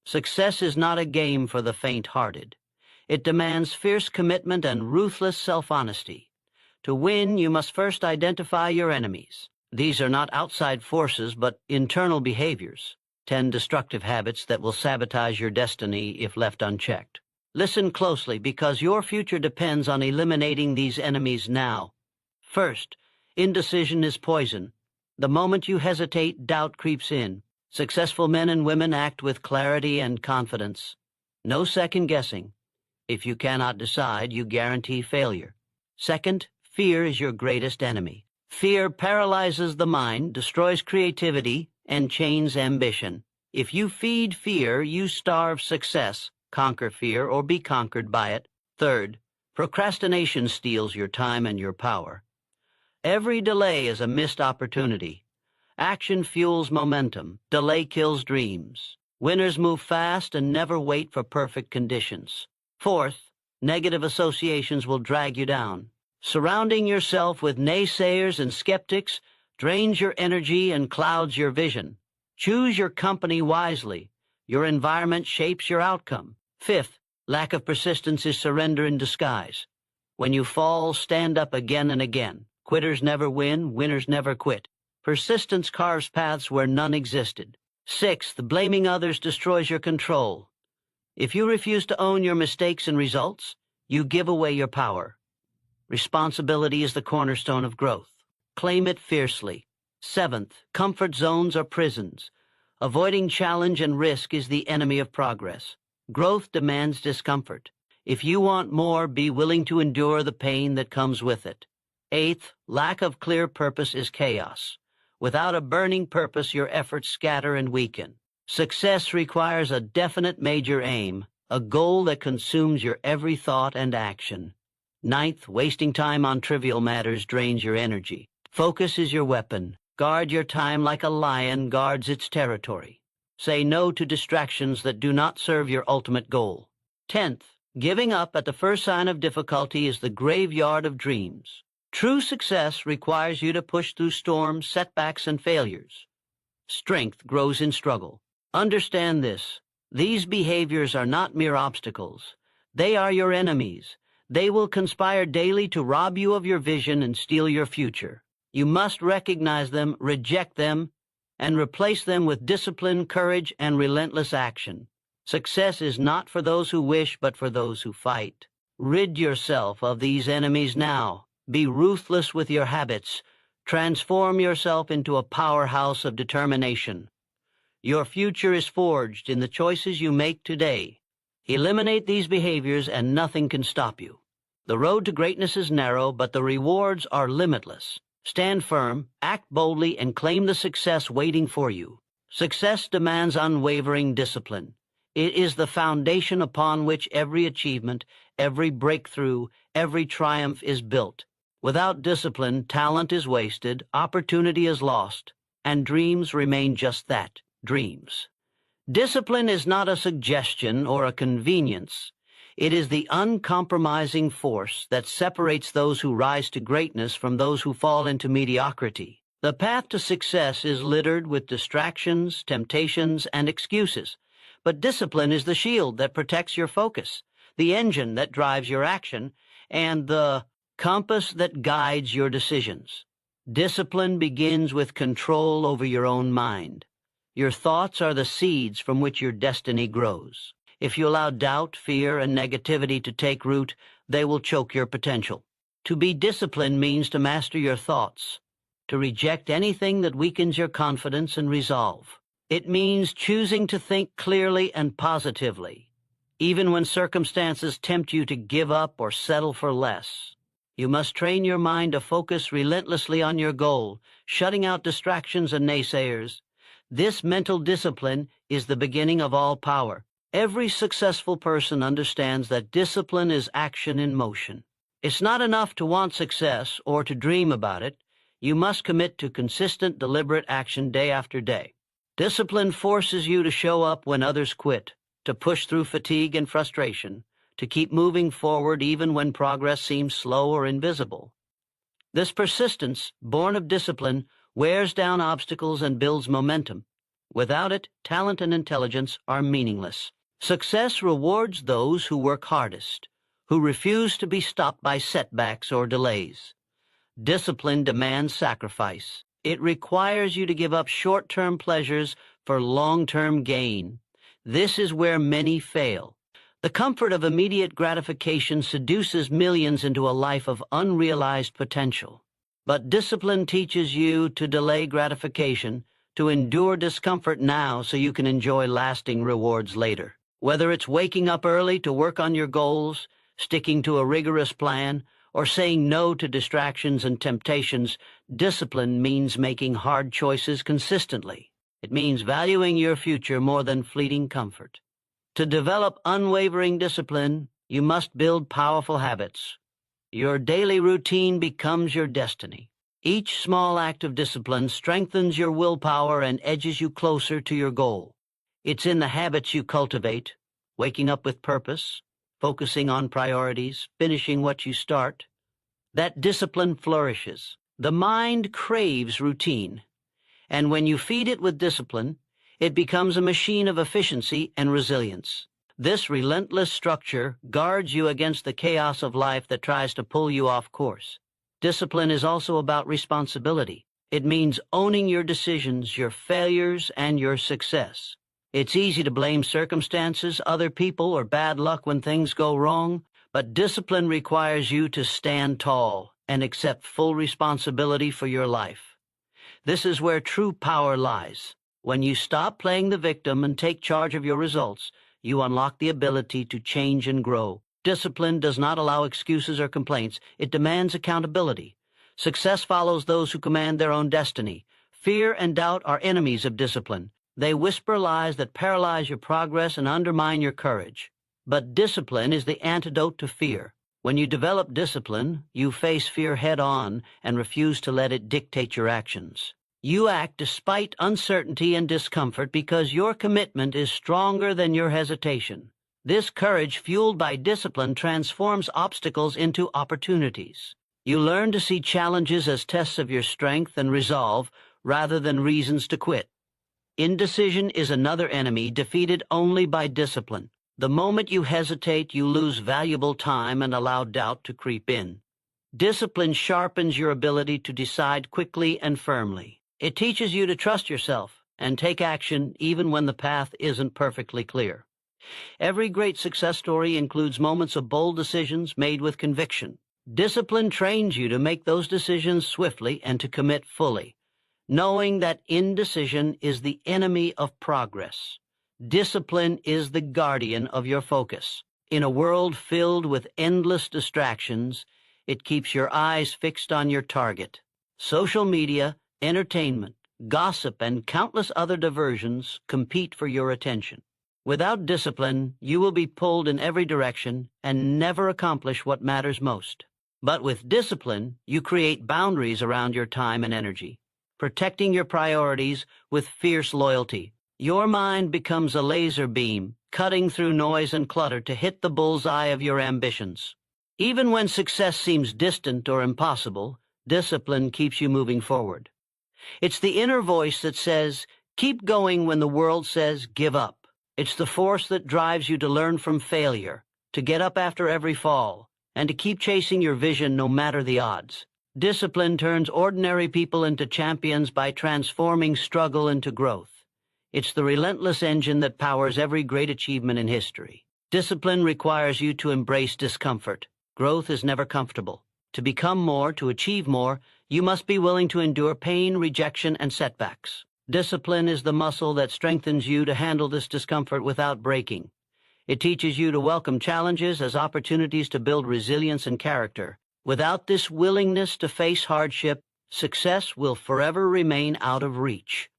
Success is not a game for the faint-hearted. It demands fierce commitment and ruthless self-honesty. To win, you must first identify your enemies. These are not outside forces, but internal behaviors, 10 destructive habits that will sabotage your destiny if left unchecked. Listen closely, because your future depends on eliminating these enemies now. First, indecision is poison. The moment you hesitate, doubt creeps in. Successful men and women act with clarity and confidence. No second guessing. If you cannot decide, you guarantee failure. Second, fear is your greatest enemy. Fear paralyzes the mind, destroys creativity, and chains ambition. If you feed fear, you starve success. Conquer fear or be conquered by it. Third, procrastination steals your time and your power. Every delay is a missed opportunity. Action fuels momentum. Delay kills dreams. Winners move fast and never wait for perfect conditions. Fourth, negative associations will drag you down. Surrounding yourself with naysayers and skeptics drains your energy and clouds your vision. Choose your company wisely. Your environment shapes your outcome. Fifth, lack of persistence is surrender in disguise. When you fall, stand up again and again. Quitters never win, winners never quit. Persistence carves paths where none existed. Sixth, blaming others destroys your control. If you refuse to own your mistakes and results, you give away your power. Responsibility is the cornerstone of growth. Claim it fiercely. Seventh, comfort zones are prisons. Avoiding challenge and risk is the enemy of progress. Growth demands discomfort. If you want more, be willing to endure the pain that comes with it. Eighth, lack of clear purpose is chaos. Without a burning purpose, your efforts scatter and weaken. Success requires a definite major aim, a goal that consumes your every thought and action. Ninth, wasting time on trivial matters drains your energy. Focus is your weapon. Guard your time like a lion guards its territory. Say no to distractions that do not serve your ultimate goal. 10th, giving up at the first sign of difficulty is the graveyard of dreams. True success requires you to push through storms, setbacks, and failures. Strength grows in struggle. Understand this. These behaviors are not mere obstacles. They are your enemies. They will conspire daily to rob you of your vision and steal your future. You must recognize them, reject them, and replace them with discipline, courage, and relentless action. Success is not for those who wish, but for those who fight. Rid yourself of these enemies now. Be ruthless with your habits. Transform yourself into a powerhouse of determination. Your future is forged in the choices you make today. Eliminate these behaviors and nothing can stop you. The road to greatness is narrow, but the rewards are limitless. Stand firm, act boldly, and claim the success waiting for you. Success demands unwavering discipline. It is the foundation upon which every achievement, every breakthrough, every triumph is built. Without discipline, talent is wasted, opportunity is lost, and dreams remain just that, dreams. Discipline is not a suggestion or a convenience. It is the uncompromising force that separates those who rise to greatness from those who fall into mediocrity. The path to success is littered with distractions, temptations, and excuses, but discipline is the shield that protects your focus, the engine that drives your action, and the compass that guides your decisions. Discipline begins with control over your own mind. Your thoughts are the seeds from which your destiny grows. If you allow doubt, fear, and negativity to take root, they will choke your potential. To be disciplined means to master your thoughts, to reject anything that weakens your confidence and resolve. It means choosing to think clearly and positively, even when circumstances tempt you to give up or settle for less. You must train your mind to focus relentlessly on your goal, shutting out distractions and naysayers. This mental discipline is the beginning of all power. Every successful person understands that discipline is action in motion. It's not enough to want success or to dream about it. You must commit to consistent, deliberate action day after day. Discipline forces you to show up when others quit, to push through fatigue and frustration, to keep moving forward even when progress seems slow or invisible. This persistence, born of discipline, wears down obstacles and builds momentum. Without it, talent and intelligence are meaningless. Success rewards those who work hardest, who refuse to be stopped by setbacks or delays. Discipline demands sacrifice. It requires you to give up short-term pleasures for long-term gain. This is where many fail. The comfort of immediate gratification seduces millions into a life of unrealized potential. But discipline teaches you to delay gratification, to endure discomfort now so you can enjoy lasting rewards later. Whether it's waking up early to work on your goals, sticking to a rigorous plan, or saying no to distractions and temptations, discipline means making hard choices consistently. It means valuing your future more than fleeting comfort. To develop unwavering discipline, you must build powerful habits. Your daily routine becomes your destiny. Each small act of discipline strengthens your willpower and edges you closer to your goal. It's in the habits you cultivate, waking up with purpose, focusing on priorities, finishing what you start, that discipline flourishes. The mind craves routine, and when you feed it with discipline, it becomes a machine of efficiency and resilience. This relentless structure guards you against the chaos of life that tries to pull you off course. Discipline is also about responsibility. It means owning your decisions, your failures, and your success. It's easy to blame circumstances, other people, or bad luck when things go wrong, but discipline requires you to stand tall and accept full responsibility for your life. This is where true power lies. When you stop playing the victim and take charge of your results, you unlock the ability to change and grow. Discipline does not allow excuses or complaints. It demands accountability. Success follows those who command their own destiny. Fear and doubt are enemies of discipline. They whisper lies that paralyze your progress and undermine your courage. But discipline is the antidote to fear. When you develop discipline, you face fear head-on and refuse to let it dictate your actions. You act despite uncertainty and discomfort because your commitment is stronger than your hesitation. This courage, fueled by discipline, transforms obstacles into opportunities. You learn to see challenges as tests of your strength and resolve rather than reasons to quit. Indecision is another enemy defeated only by discipline. The moment you hesitate, you lose valuable time and allow doubt to creep in. Discipline sharpens your ability to decide quickly and firmly. It teaches you to trust yourself and take action even when the path isn't perfectly clear. Every great success story includes moments of bold decisions made with conviction. Discipline trains you to make those decisions swiftly and to commit fully, knowing that indecision is the enemy of progress. Discipline is the guardian of your focus. In a world filled with endless distractions, it keeps your eyes fixed on your target. Social media, entertainment, gossip, and countless other diversions compete for your attention. Without discipline, you will be pulled in every direction and never accomplish what matters most. But with discipline, you create boundaries around your time and energy, protecting your priorities with fierce loyalty. Your mind becomes a laser beam, cutting through noise and clutter to hit the bullseye of your ambitions. Even when success seems distant or impossible, discipline keeps you moving forward. It's the inner voice that says, keep going when the world says, give up. It's the force that drives you to learn from failure, to get up after every fall, and to keep chasing your vision no matter the odds. Discipline turns ordinary people into champions by transforming struggle into growth. It's the relentless engine that powers every great achievement in history. Discipline requires you to embrace discomfort. Growth is never comfortable. To become more, to achieve more, you must be willing to endure pain, rejection, and setbacks. Discipline is the muscle that strengthens you to handle this discomfort without breaking. It teaches you to welcome challenges as opportunities to build resilience and character. Without this willingness to face hardship, success will forever remain out of reach.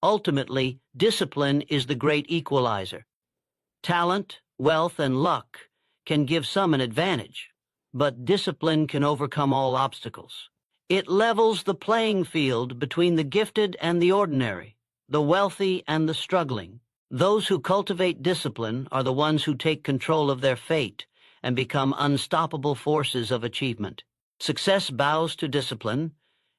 Ultimately, discipline is the great equalizer. Talent, wealth, and luck can give some an advantage, but discipline can overcome all obstacles. It levels the playing field between the gifted and the ordinary, the wealthy and the struggling. Those who cultivate discipline are the ones who take control of their fate and become unstoppable forces of achievement. Success bows to discipline,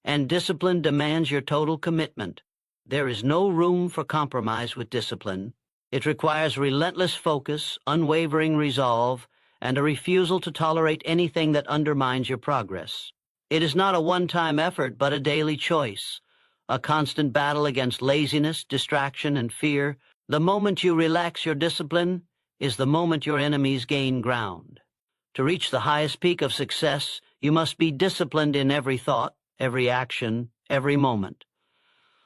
and discipline demands your total commitment. There is no room for compromise with discipline. It requires relentless focus, unwavering resolve, and a refusal to tolerate anything that undermines your progress. It is not a one-time effort, but a daily choice, a constant battle against laziness, distraction, and fear. The moment you relax your discipline is the moment your enemies gain ground. To reach the highest peak of success, you must be disciplined in every thought, every action, every moment.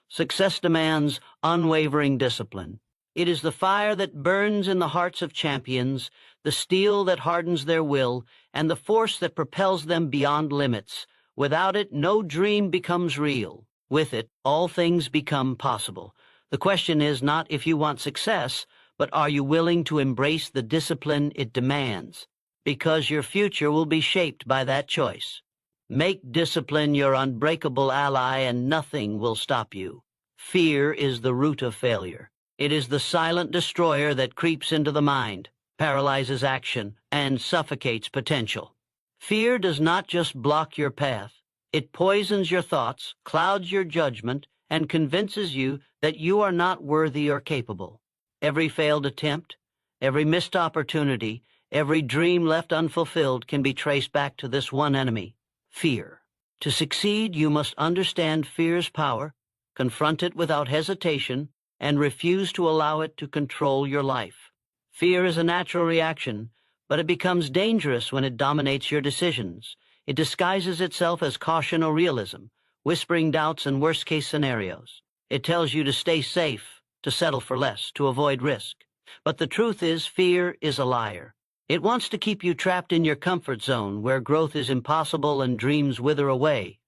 Success demands unwavering discipline. It is the fire that burns in the hearts of champions, the steel that hardens their will, and the force that propels them beyond limits. Without it, no dream becomes real. With it, all things become possible. The question is not if you want success, but are you willing to embrace the discipline it demands? Because your future will be shaped by that choice. Make discipline your unbreakable ally, and nothing will stop you. Fear is the root of failure. It is the silent destroyer that creeps into the mind, paralyzes action, and suffocates potential. Fear does not just block your path. It poisons your thoughts, clouds your judgment, and convinces you that you are not worthy or capable. Every failed attempt, every missed opportunity, every dream left unfulfilled can be traced back to this one enemy, fear. To succeed, you must understand fear's power, confront it without hesitation, and refuse to allow it to control your life. Fear is a natural reaction, but it becomes dangerous when it dominates your decisions. It disguises itself as caution or realism, whispering doubts and worst-case scenarios. It tells you to stay safe, to settle for less, to avoid risk. But the truth is, fear is a liar. It wants to keep you trapped in your comfort zone, where growth is impossible and dreams wither away.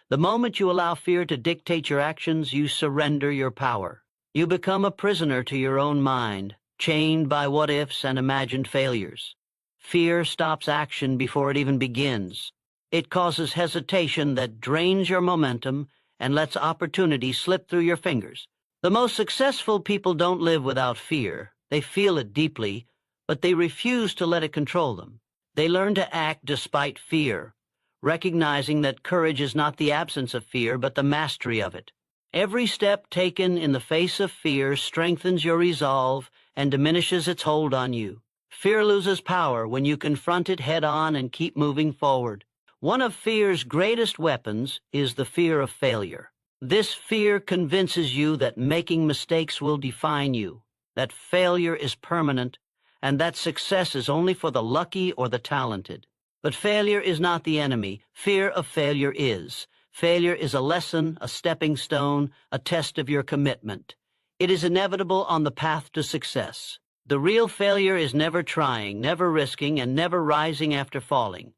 The moment you allow fear to dictate your actions, you surrender your power. You become a prisoner to your own mind, chained by what-ifs and imagined failures. Fear stops action before it even begins. It causes hesitation that drains your momentum and lets opportunity slip through your fingers. The most successful people don't live without fear. They feel it deeply, but they refuse to let it control them. They learn to act despite fear, recognizing that courage is not the absence of fear, but the mastery of it. Every step taken in the face of fear strengthens your resolve and diminishes its hold on you. Fear loses power when you confront it head-on and keep moving forward. One of fear's greatest weapons is the fear of failure. This fear convinces you that making mistakes will define you, that failure is permanent, and that success is only for the lucky or the talented. But failure is not the enemy. Fear of failure is. Failure is a lesson, a stepping stone, a test of your commitment. It is inevitable on the path to success. The real failure is never trying, never risking, and never rising after falling.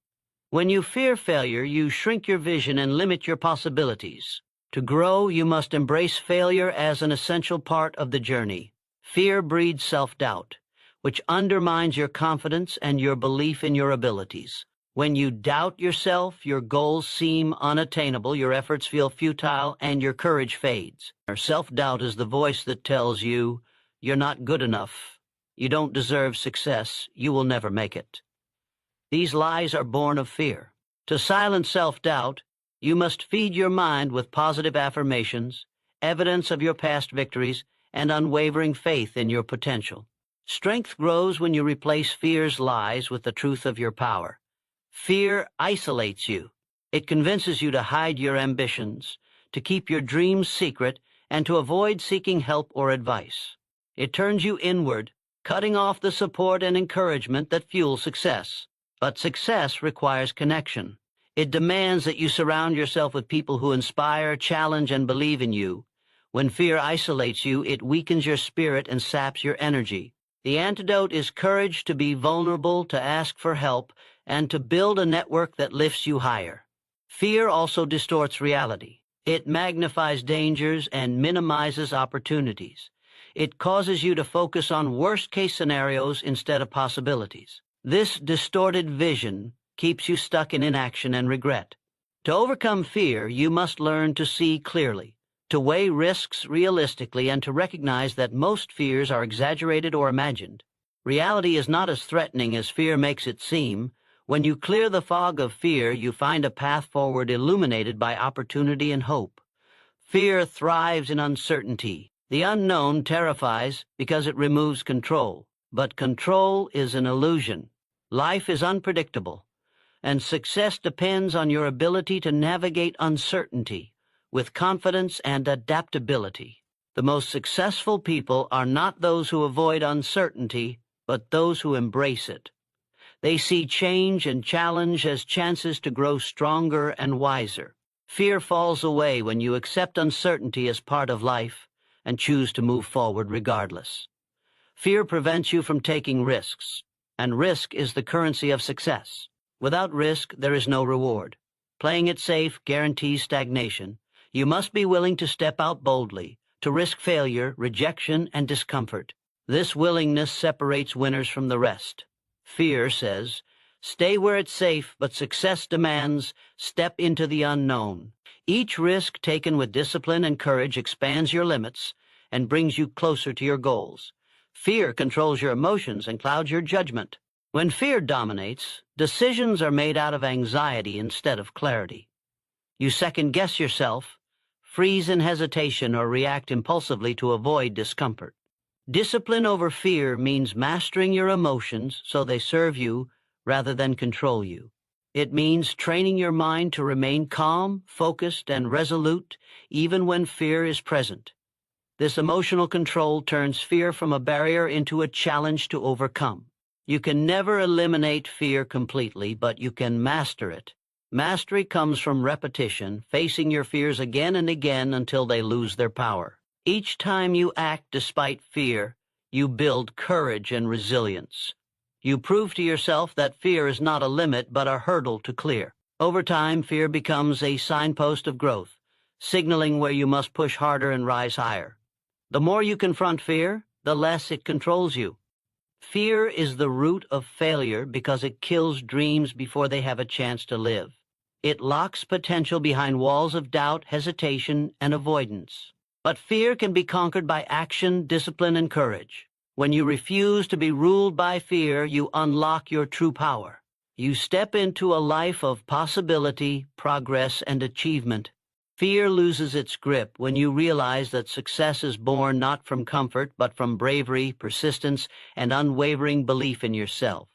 When you fear failure, you shrink your vision and limit your possibilities. To grow, you must embrace failure as an essential part of the journey. Fear breeds self-doubt, which undermines your confidence and your belief in your abilities. When you doubt yourself, your goals seem unattainable, your efforts feel futile, and your courage fades. Self-doubt is the voice that tells you, you're not good enough, you don't deserve success, you will never make it. These lies are born of fear. To silence self-doubt, you must feed your mind with positive affirmations, evidence of your past victories, and unwavering faith in your potential. Strength grows when you replace fear's lies with the truth of your power. Fear isolates you. It convinces you to hide your ambitions, to keep your dreams secret, and to avoid seeking help or advice. It turns you inward, cutting off the support and encouragement that fuel success. But success requires connection. It demands that you surround yourself with people who inspire, challenge, and believe in you. When fear isolates you, it weakens your spirit and saps your energy. The antidote is courage to be vulnerable, to ask for help, and to build a network that lifts you higher. Fear also distorts reality. It magnifies dangers and minimizes opportunities. It causes you to focus on worst-case scenarios instead of possibilities. This distorted vision keeps you stuck in inaction and regret. To overcome fear, you must learn to see clearly, to weigh risks realistically, and to recognize that most fears are exaggerated or imagined. Reality is not as threatening as fear makes it seem. When you clear the fog of fear, you find a path forward illuminated by opportunity and hope. Fear thrives in uncertainty. The unknown terrifies because it removes control. But control is an illusion. Life is unpredictable, and success depends on your ability to navigate uncertainty with confidence and adaptability. The most successful people are not those who avoid uncertainty, but those who embrace it. They see change and challenge as chances to grow stronger and wiser. Fear falls away when you accept uncertainty as part of life and choose to move forward regardless. Fear prevents you from taking risks, and risk is the currency of success. Without risk, there is no reward. Playing it safe guarantees stagnation. You must be willing to step out boldly, to risk failure, rejection, and discomfort. This willingness separates winners from the rest. Fear says, stay where it's safe, but success demands, step into the unknown. Each risk taken with discipline and courage expands your limits and brings you closer to your goals. Fear controls your emotions and clouds your judgment. When fear dominates, decisions are made out of anxiety instead of clarity. You second-guess yourself, freeze in hesitation, or react impulsively to avoid discomfort. Discipline over fear means mastering your emotions so they serve you rather than control you. It means training your mind to remain calm, focused, and resolute even when fear is present. This emotional control turns fear from a barrier into a challenge to overcome. You can never eliminate fear completely, but you can master it. Mastery comes from repetition, facing your fears again and again until they lose their power. Each time you act despite fear, you build courage and resilience. You prove to yourself that fear is not a limit but a hurdle to clear. Over time, fear becomes a signpost of growth, signaling where you must push harder and rise higher. The more you confront fear, the less it controls you. Fear is the root of failure because it kills dreams before they have a chance to live. It locks potential behind walls of doubt, hesitation, and avoidance. But fear can be conquered by action, discipline, and courage. When you refuse to be ruled by fear, you unlock your true power. You step into a life of possibility, progress, and achievement. Fear loses its grip when you realize that success is born not from comfort, but from bravery, persistence, and unwavering belief in yourself.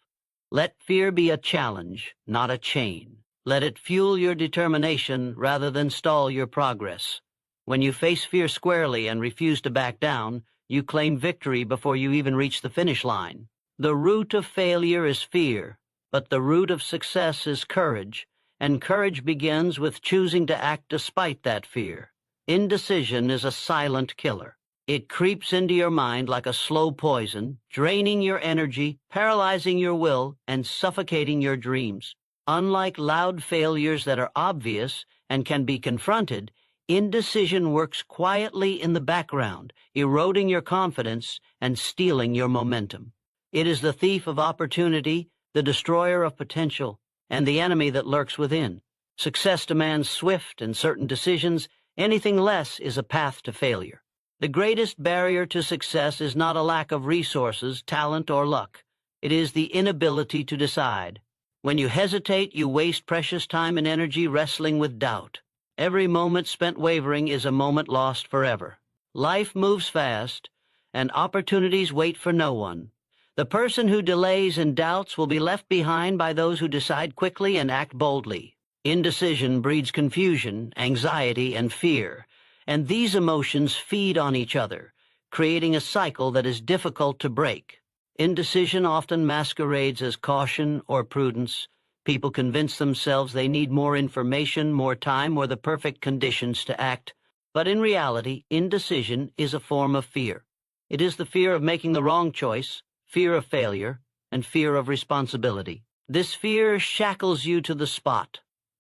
Let fear be a challenge, not a chain. Let it fuel your determination rather than stall your progress. When you face fear squarely and refuse to back down, you claim victory before you even reach the finish line. The root of failure is fear, but the root of success is courage. And courage begins with choosing to act despite that fear. Indecision is a silent killer. It creeps into your mind like a slow poison, draining your energy, paralyzing your will, and suffocating your dreams. Unlike loud failures that are obvious and can be confronted, indecision works quietly in the background, eroding your confidence and stealing your momentum. It is the thief of opportunity, the destroyer of potential, and the enemy that lurks within. Success demands swift and certain decisions. Anything less is a path to failure. The greatest barrier to success is not a lack of resources, talent, or luck. It is the inability to decide. When you hesitate, you waste precious time and energy wrestling with doubt. Every moment spent wavering is a moment lost forever. Life moves fast, and opportunities wait for no one. The person who delays and doubts will be left behind by those who decide quickly and act boldly. Indecision breeds confusion, anxiety, and fear, and these emotions feed on each other, creating a cycle that is difficult to break. Indecision often masquerades as caution or prudence. People convince themselves they need more information, more time, or the perfect conditions to act. But in reality, indecision is a form of fear. It is the fear of making the wrong choice, fear of failure, and fear of responsibility. This fear shackles you to the spot,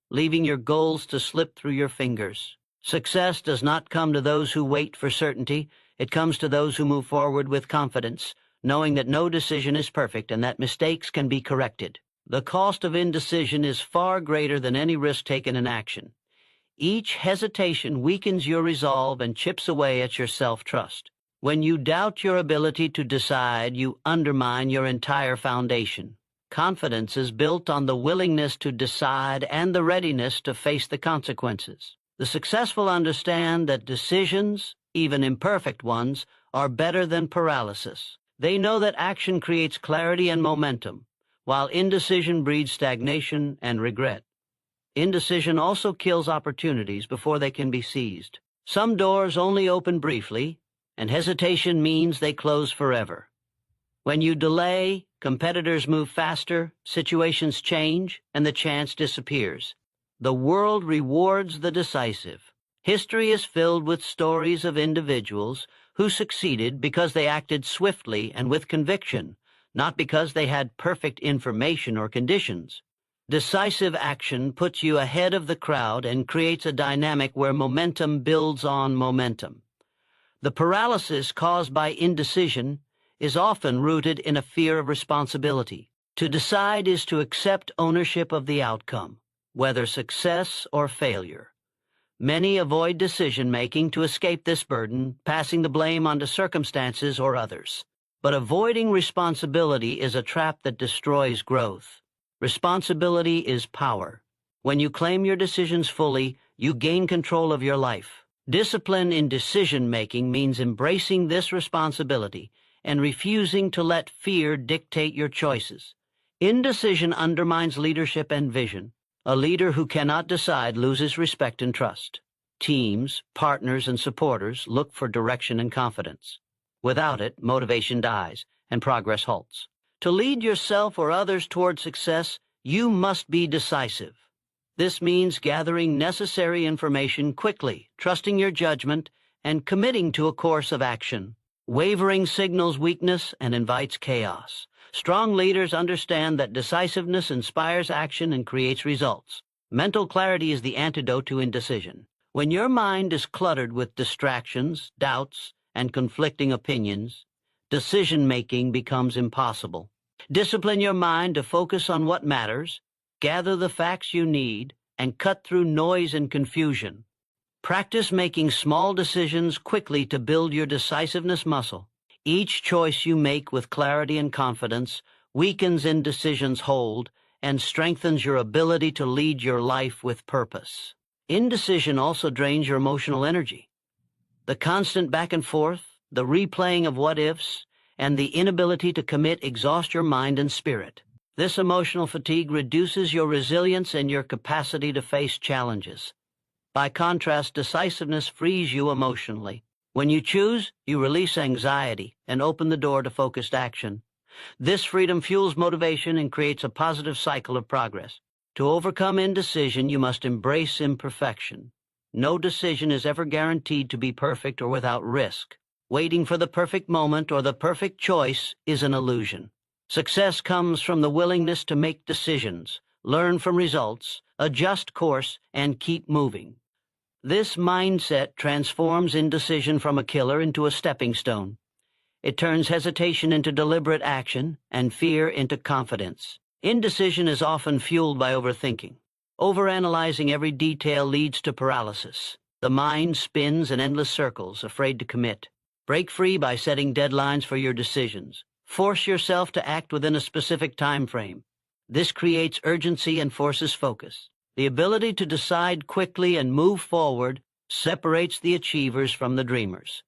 leaving your goals to slip through your fingers. Success does not come to those who wait for certainty. It comes to those who move forward with confidence, knowing that no decision is perfect and that mistakes can be corrected. The cost of indecision is far greater than any risk taken in action. Each hesitation weakens your resolve and chips away at your self-trust. When you doubt your ability to decide, you undermine your entire foundation. Confidence is built on the willingness to decide and the readiness to face the consequences. The successful understand that decisions, even imperfect ones, are better than paralysis. They know that action creates clarity and momentum, while indecision breeds stagnation and regret. Indecision also kills opportunities before they can be seized. Some doors only open briefly, and hesitation means they close forever. When you delay, competitors move faster, situations change, and the chance disappears. The world rewards the decisive. History is filled with stories of individuals who succeeded because they acted swiftly and with conviction, not because they had perfect information or conditions. Decisive action puts you ahead of the crowd and creates a dynamic where momentum builds on momentum. The paralysis caused by indecision is often rooted in a fear of responsibility. To decide is to accept ownership of the outcome, whether success or failure. Many avoid decision-making to escape this burden, passing the blame onto circumstances or others. But avoiding responsibility is a trap that destroys growth. Responsibility is power. When you claim your decisions fully, you gain control of your life. Discipline in decision-making means embracing this responsibility and refusing to let fear dictate your choices. Indecision undermines leadership and vision. A leader who cannot decide loses respect and trust. Teams, partners, and supporters look for direction and confidence. Without it, motivation dies and progress halts. To lead yourself or others toward success, you must be decisive. This means gathering necessary information quickly, trusting your judgment, and committing to a course of action. Wavering signals weakness and invites chaos. Strong leaders understand that decisiveness inspires action and creates results. Mental clarity is the antidote to indecision. When your mind is cluttered with distractions, doubts, and conflicting opinions, decision-making becomes impossible. Discipline your mind to focus on what matters, gather the facts you need, and cut through noise and confusion. Practice making small decisions quickly to build your decisiveness muscle. Each choice you make with clarity and confidence weakens indecision's hold and strengthens your ability to lead your life with purpose. Indecision also drains your emotional energy. The constant back and forth, the replaying of what-ifs, and the inability to commit exhaust your mind and spirit. This emotional fatigue reduces your resilience and your capacity to face challenges. By contrast, decisiveness frees you emotionally. When you choose, you release anxiety and open the door to focused action. This freedom fuels motivation and creates a positive cycle of progress. To overcome indecision, you must embrace imperfection. No decision is ever guaranteed to be perfect or without risk. Waiting for the perfect moment or the perfect choice is an illusion. Success comes from the willingness to make decisions, learn from results, adjust course, and keep moving. This mindset transforms indecision from a killer into a stepping stone. It turns hesitation into deliberate action and fear into confidence. Indecision is often fueled by overthinking. Overanalyzing every detail leads to paralysis. The mind spins in endless circles, afraid to commit. Break free by setting deadlines for your decisions. Force yourself to act within a specific time frame. This creates urgency and forces focus. The ability to decide quickly and move forward separates the achievers from the dreamers.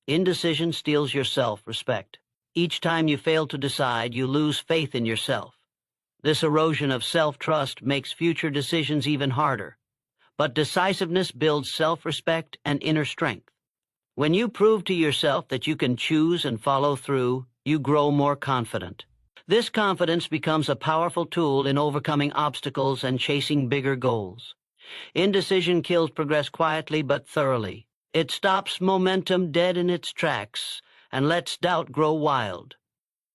Indecision steals your self-respect. Each time you fail to decide, you lose faith in yourself. This erosion of self-trust makes future decisions even harder. But decisiveness builds self-respect and inner strength. When you prove to yourself that you can choose and follow through, you grow more confident. This confidence becomes a powerful tool in overcoming obstacles and chasing bigger goals. Indecision kills progress quietly but thoroughly. It stops momentum dead in its tracks and lets doubt grow wild.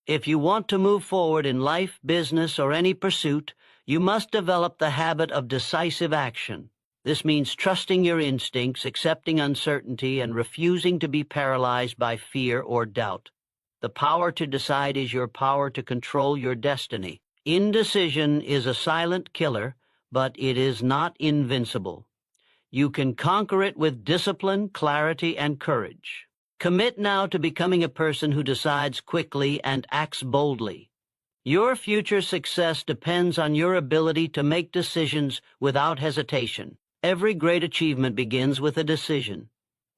If you want to move forward in life, business, or any pursuit, you must develop the habit of decisive action. This means trusting your instincts, accepting uncertainty, and refusing to be paralyzed by fear or doubt. The power to decide is your power to control your destiny. Indecision is a silent killer, but it is not invincible. You can conquer it with discipline, clarity, and courage. Commit now to becoming a person who decides quickly and acts boldly. Your future success depends on your ability to make decisions without hesitation. Every great achievement begins with a decision.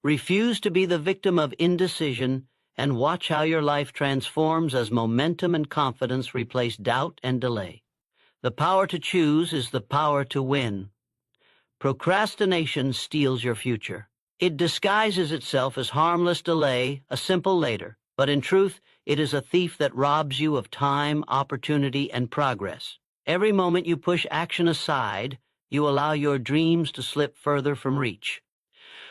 Refuse to be the victim of indecision and watch how your life transforms as momentum and confidence replace doubt and delay. The power to choose is the power to win. Procrastination steals your future. It disguises itself as harmless delay, a simple later, but in truth, it is a thief that robs you of time, opportunity, and progress. Every moment you push action aside, you allow your dreams to slip further from reach.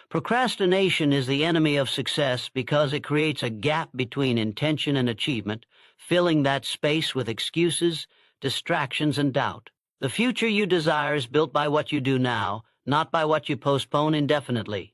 Procrastination is the enemy of success because it creates a gap between intention and achievement, filling that space with excuses, distractions, and doubt. The future you desire is built by what you do now, not by what you postpone indefinitely.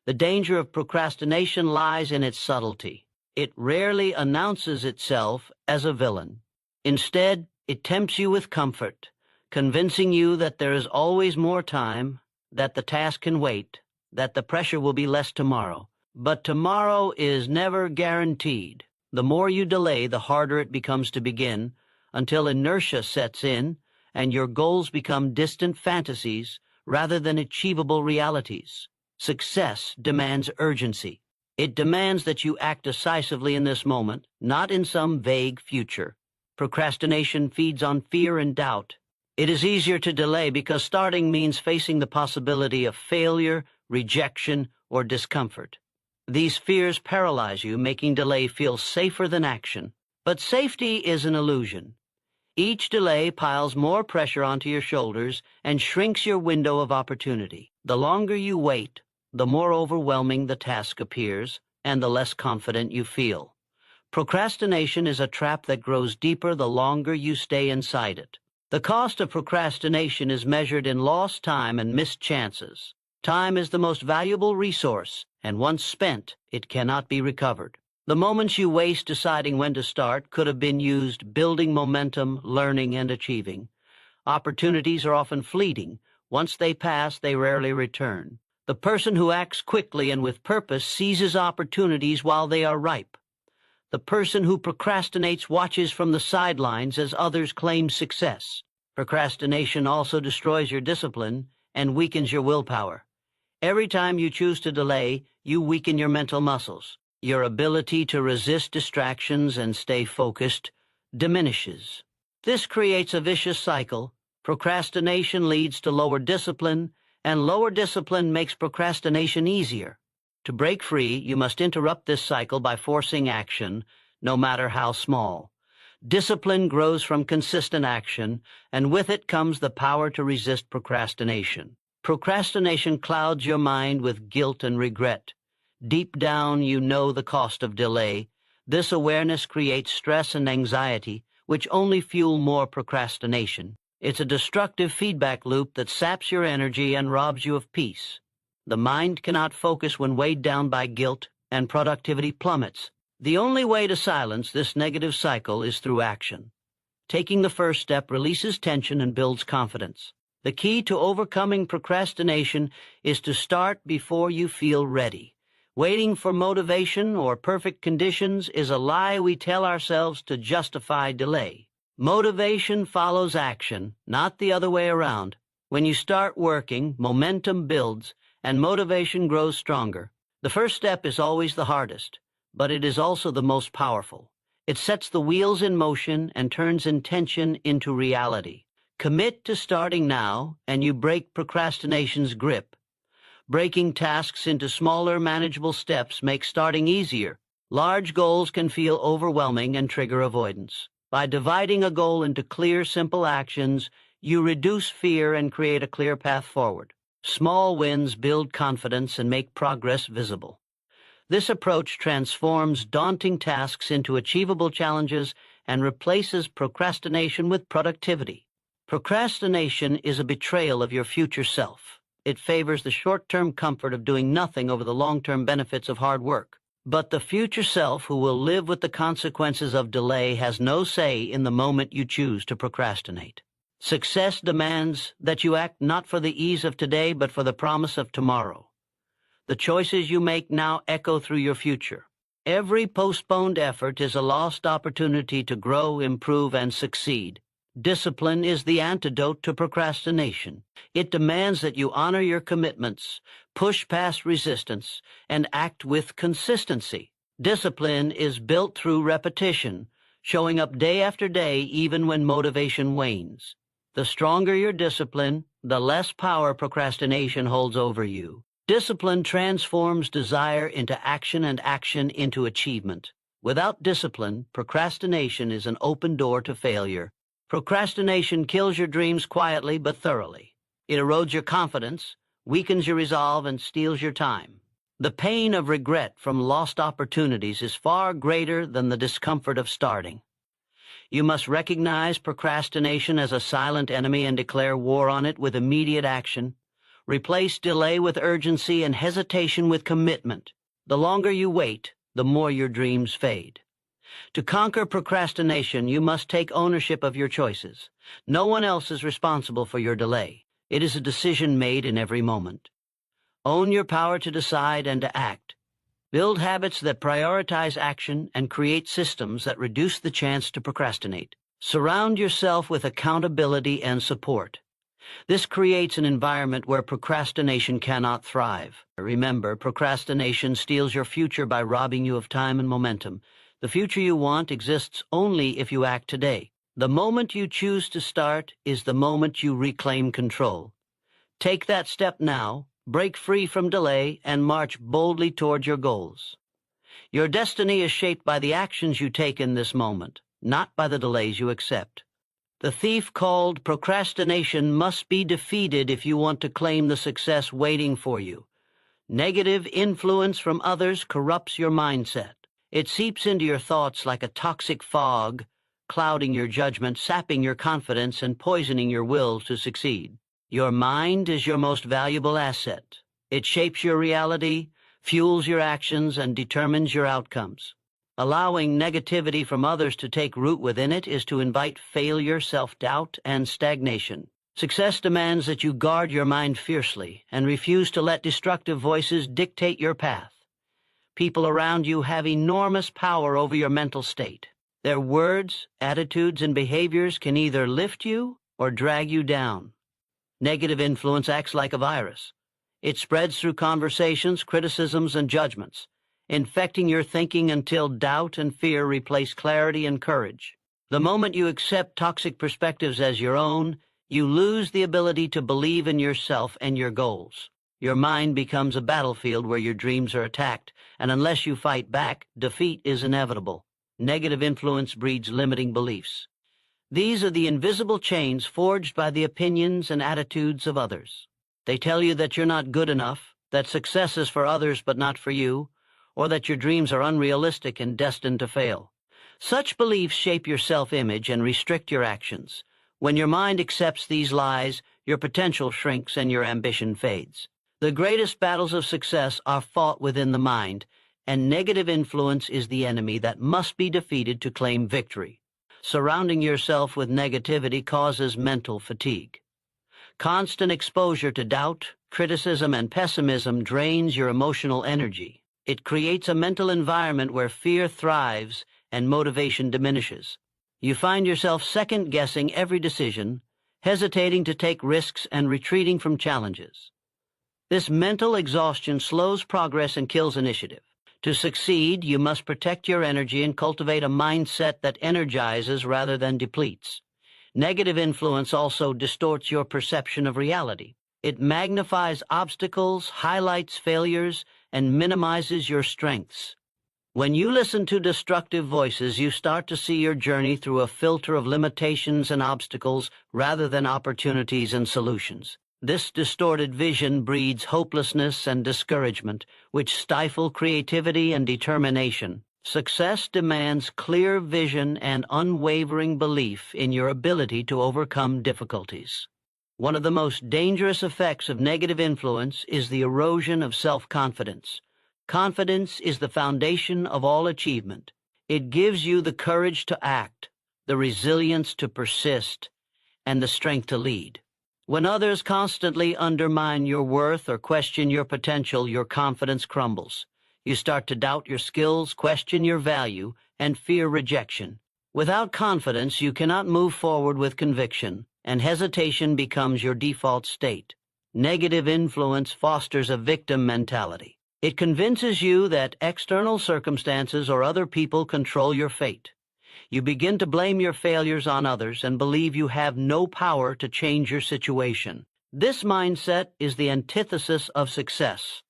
The danger of procrastination lies in its subtlety. It rarely announces itself as a villain. Instead, it tempts you with comfort, convincing you that there is always more time, that the task can wait, that the pressure will be less tomorrow. But tomorrow is never guaranteed. The more you delay, the harder it becomes to begin, until inertia sets in and your goals become distant fantasies rather than achievable realities. Success demands urgency. It demands that you act decisively in this moment, not in some vague future. Procrastination feeds on fear and doubt. It is easier to delay because starting means facing the possibility of failure, rejection, or discomfort. These fears paralyze you, making delay feel safer than action. But safety is an illusion. Each delay piles more pressure onto your shoulders and shrinks your window of opportunity. The longer you wait, the more overwhelming the task appears, and the less confident you feel. Procrastination is a trap that grows deeper the longer you stay inside it. The cost of procrastination is measured in lost time and missed chances. Time is the most valuable resource, and once spent, it cannot be recovered. The moments you waste deciding when to start could have been used building momentum, learning, and achieving. Opportunities are often fleeting. Once they pass, they rarely return. The person who acts quickly and with purpose seizes opportunities while they are ripe. The person who procrastinates watches from the sidelines as others claim success. Procrastination also destroys your discipline and weakens your willpower. Every time you choose to delay, you weaken your mental muscles. Your ability to resist distractions and stay focused diminishes. This creates a vicious cycle. Procrastination leads to lower discipline, and lower discipline makes procrastination easier. To break free, you must interrupt this cycle by forcing action, no matter how small. Discipline grows from consistent action, and with it comes the power to resist procrastination. Procrastination clouds your mind with guilt and regret. Deep down, you know the cost of delay. This awareness creates stress and anxiety, which only fuel more procrastination. It's a destructive feedback loop that saps your energy and robs you of peace. The mind cannot focus when weighed down by guilt, and productivity plummets. The only way to silence this negative cycle is through action. Taking the first step releases tension and builds confidence. The key to overcoming procrastination is to start before you feel ready. Waiting for motivation or perfect conditions is a lie we tell ourselves to justify delay. Motivation follows action, not the other way around. When you start working, momentum builds, and motivation grows stronger. The first step is always the hardest, but it is also the most powerful. It sets the wheels in motion and turns intention into reality. Commit to starting now, and you break procrastination's grip. Breaking tasks into smaller, manageable steps makes starting easier. Large goals can feel overwhelming and trigger avoidance. By dividing a goal into clear, simple actions, you reduce fear and create a clear path forward. Small wins build confidence and make progress visible. This approach transforms daunting tasks into achievable challenges and replaces procrastination with productivity. Procrastination is a betrayal of your future self. It favors the short-term comfort of doing nothing over the long-term benefits of hard work. But the future self who will live with the consequences of delay has no say in the moment you choose to procrastinate. Success demands that you act not for the ease of today, but for the promise of tomorrow. The choices you make now echo through your future. Every postponed effort is a lost opportunity to grow, improve, and succeed. Discipline is the antidote to procrastination. It demands that you honor your commitments, push past resistance, and act with consistency. Discipline is built through repetition, showing up day after day even when motivation wanes. The stronger your discipline, the less power procrastination holds over you. Discipline transforms desire into action and action into achievement. Without discipline, procrastination is an open door to failure. Procrastination kills your dreams quietly but thoroughly. It erodes your confidence, weakens your resolve, and steals your time. The pain of regret from lost opportunities is far greater than the discomfort of starting. You must recognize procrastination as a silent enemy and declare war on it with immediate action. Replace delay with urgency and hesitation with commitment. The longer you wait, the more your dreams fade. To conquer procrastination, you must take ownership of your choices. No one else is responsible for your delay. It is a decision made in every moment. Own your power to decide and to act. Build habits that prioritize action and create systems that reduce the chance to procrastinate. Surround yourself with accountability and support. This creates an environment where procrastination cannot thrive. Remember, procrastination steals your future by robbing you of time and momentum. The future you want exists only if you act today. The moment you choose to start is the moment you reclaim control. Take that step now, break free from delay, and march boldly toward your goals. Your destiny is shaped by the actions you take in this moment, not by the delays you accept. The thief called procrastination must be defeated if you want to claim the success waiting for you. Negative influence from others corrupts your mindset. It seeps into your thoughts like a toxic fog, clouding your judgment, sapping your confidence, and poisoning your will to succeed. Your mind is your most valuable asset. It shapes your reality, fuels your actions, and determines your outcomes. Allowing negativity from others to take root within it is to invite failure, self-doubt, and stagnation. Success demands that you guard your mind fiercely and refuse to let destructive voices dictate your path. People around you have enormous power over your mental state. Their words, attitudes, and behaviors can either lift you or drag you down. Negative influence acts like a virus. It spreads through conversations, criticisms, and judgments, infecting your thinking until doubt and fear replace clarity and courage. The moment you accept toxic perspectives as your own, you lose the ability to believe in yourself and your goals. Your mind becomes a battlefield where your dreams are attacked, and unless you fight back, defeat is inevitable. Negative influence breeds limiting beliefs. These are the invisible chains forged by the opinions and attitudes of others. They tell you that you're not good enough, that success is for others but not for you, or that your dreams are unrealistic and destined to fail. Such beliefs shape your self-image and restrict your actions. When your mind accepts these lies, your potential shrinks and your ambition fades. The greatest battles of success are fought within the mind, and negative influence is the enemy that must be defeated to claim victory. Surrounding yourself with negativity causes mental fatigue. Constant exposure to doubt, criticism, and pessimism drains your emotional energy. It creates a mental environment where fear thrives and motivation diminishes. You find yourself second-guessing every decision, hesitating to take risks, and retreating from challenges. This mental exhaustion slows progress and kills initiative. To succeed, you must protect your energy and cultivate a mindset that energizes rather than depletes. Negative influence also distorts your perception of reality. It magnifies obstacles, highlights failures, and minimizes your strengths. When you listen to destructive voices, you start to see your journey through a filter of limitations and obstacles rather than opportunities and solutions. This distorted vision breeds hopelessness and discouragement, which stifle creativity and determination. Success demands clear vision and unwavering belief in your ability to overcome difficulties. One of the most dangerous effects of negative influence is the erosion of self-confidence. Confidence is the foundation of all achievement. It gives you the courage to act, the resilience to persist, and the strength to lead. When others constantly undermine your worth or question your potential, your confidence crumbles. You start to doubt your skills, question your value, and fear rejection. Without confidence, you cannot move forward with conviction, and hesitation becomes your default state. Negative influence fosters a victim mentality. It convinces you that external circumstances or other people control your fate. You begin to blame your failures on others and believe you have no power to change your situation. This mindset is the antithesis of success.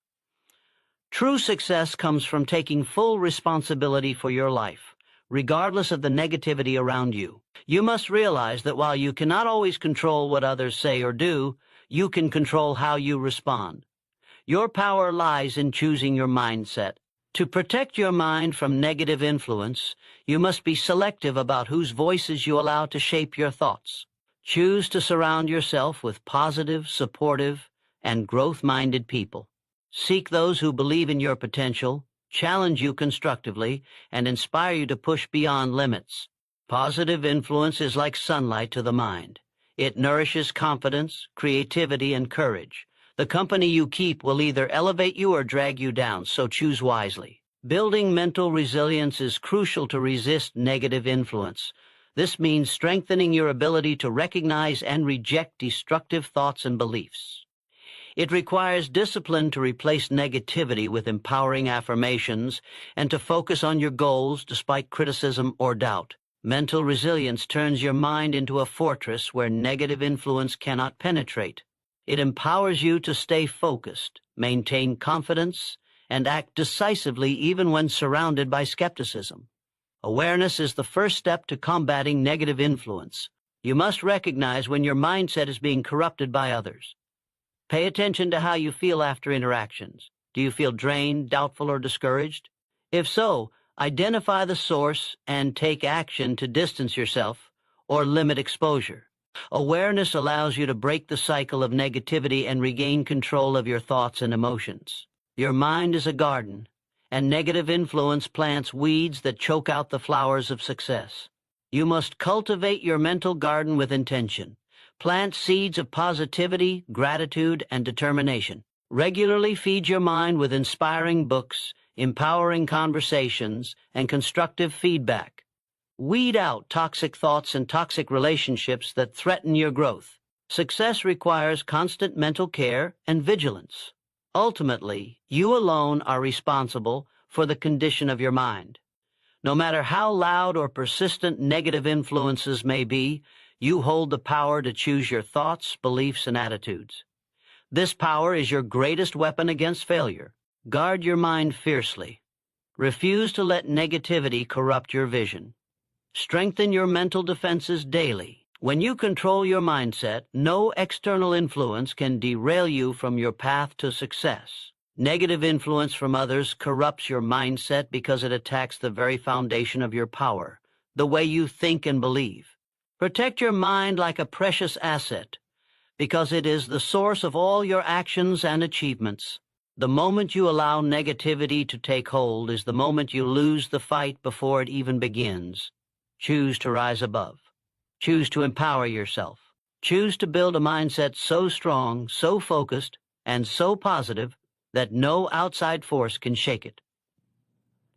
True success comes from taking full responsibility for your life, regardless of the negativity around you. You must realize that while you cannot always control what others say or do, you can control how you respond. Your power lies in choosing your mindset. To protect your mind from negative influence, you must be selective about whose voices you allow to shape your thoughts. Choose to surround yourself with positive, supportive, and growth-minded people. Seek those who believe in your potential, challenge you constructively, and inspire you to push beyond limits. Positive influence is like sunlight to the mind. It nourishes confidence, creativity, and courage. The company you keep will either elevate you or drag you down, so choose wisely. Building mental resilience is crucial to resist negative influence. This means strengthening your ability to recognize and reject destructive thoughts and beliefs. It requires discipline to replace negativity with empowering affirmations and to focus on your goals despite criticism or doubt. Mental resilience turns your mind into a fortress where negative influence cannot penetrate. It empowers you to stay focused, maintain confidence, and act decisively even when surrounded by skepticism. Awareness is the first step to combating negative influence. You must recognize when your mindset is being corrupted by others. Pay attention to how you feel after interactions. Do you feel drained, doubtful, or discouraged? If so, identify the source and take action to distance yourself or limit exposure. Awareness allows you to break the cycle of negativity and regain control of your thoughts and emotions. Your mind is a garden, and negative influence plants weeds that choke out the flowers of success. You must cultivate your mental garden with intention. Plant seeds of positivity, gratitude, and determination. Regularly feed your mind with inspiring books, empowering conversations, and constructive feedback. Weed out toxic thoughts and toxic relationships that threaten your growth. Success requires constant mental care and vigilance. Ultimately, you alone are responsible for the condition of your mind. No matter how loud or persistent negative influences may be, you hold the power to choose your thoughts, beliefs, and attitudes. This power is your greatest weapon against failure. Guard your mind fiercely. Refuse to let negativity corrupt your vision. Strengthen your mental defenses daily. When you control your mindset, no external influence can derail you from your path to success. Negative influence from others corrupts your mindset because it attacks the very foundation of your power, the way you think and believe. Protect your mind like a precious asset, because it is the source of all your actions and achievements. The moment you allow negativity to take hold is the moment you lose the fight before it even begins. Choose to rise above. Choose to empower yourself. Choose to build a mindset so strong, so focused, and so positive that no outside force can shake it.